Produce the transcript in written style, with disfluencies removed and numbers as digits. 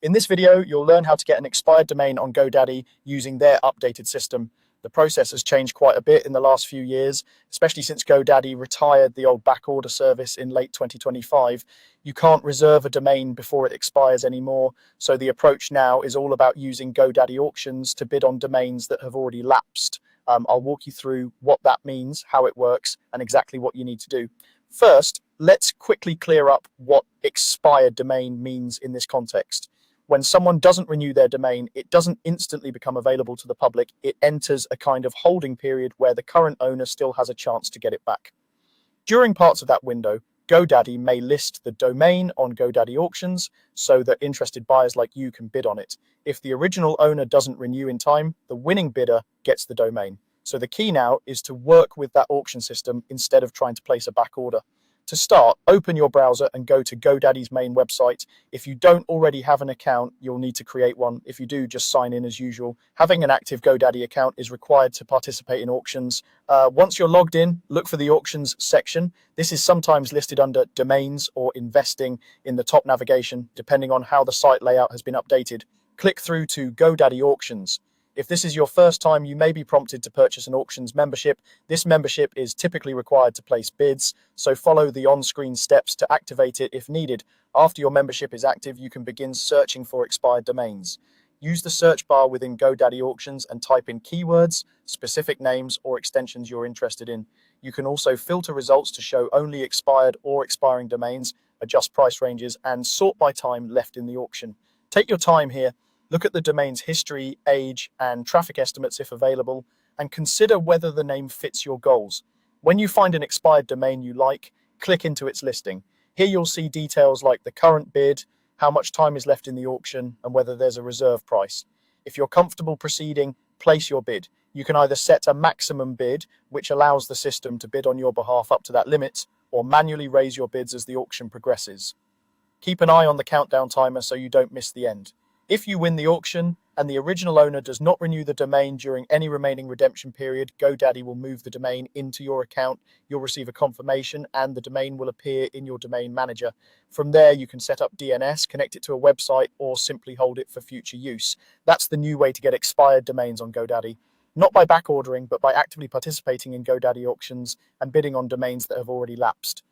In this video, you'll learn how to get an expired domain on GoDaddy using their updated system. The process has changed quite a bit in the last few years, especially since GoDaddy retired the old backorder service in late 2025. You can't reserve a domain before it expires anymore, so the approach now is all about using GoDaddy auctions to bid on domains that have already lapsed. I'll walk you through what that means, how it works, and exactly what you need to do. First, let's quickly clear up what expired domain means in this context. When someone doesn't renew their domain, it doesn't instantly become available to the public. It enters a kind of holding period where the current owner still has a chance to get it back. During parts of that window, GoDaddy may list the domain on GoDaddy auctions so that interested buyers like you can bid on it. If the original owner doesn't renew in time, the winning bidder gets the domain. So the key now is to work with that auction system instead of trying to place a back order. To start, open your browser and go to GoDaddy's main website. If you don't already have an account, you'll need to create one. If you do, just sign in as usual. Having an active GoDaddy account is required to participate in auctions. Once you're logged in, look for the auctions section. This is sometimes listed under domains or investing in the top navigation, depending on how the site layout has been updated. Click through to GoDaddy Auctions. If this is your first time, you may be prompted to purchase an auctions membership. This membership is typically required to place bids, so follow the on-screen steps to activate it if needed. After your membership is active, you can begin searching for expired domains. Use the search bar within GoDaddy Auctions and type in keywords, specific names, or extensions you're interested in. You can also filter results to show only expired or expiring domains, adjust price ranges, and sort by time left in the auction. Take your time here. Look at the domain's history, age, and traffic estimates if available, and consider whether the name fits your goals. When you find an expired domain you like, click into its listing. Here you'll see details like the current bid, how much time is left in the auction, and whether there's a reserve price. If you're comfortable proceeding, place your bid. You can either set a maximum bid, which allows the system to bid on your behalf up to that limit, or manually raise your bids as the auction progresses. Keep an eye on the countdown timer so you don't miss the end. If you win the auction and the original owner does not renew the domain during any remaining redemption period, GoDaddy will move the domain into your account. You'll receive a confirmation and the domain will appear in your domain manager. From there, you can set up DNS, connect it to a website, or simply hold it for future use. That's the new way to get expired domains on GoDaddy. Not by back ordering, but by actively participating in GoDaddy auctions and bidding on domains that have already lapsed.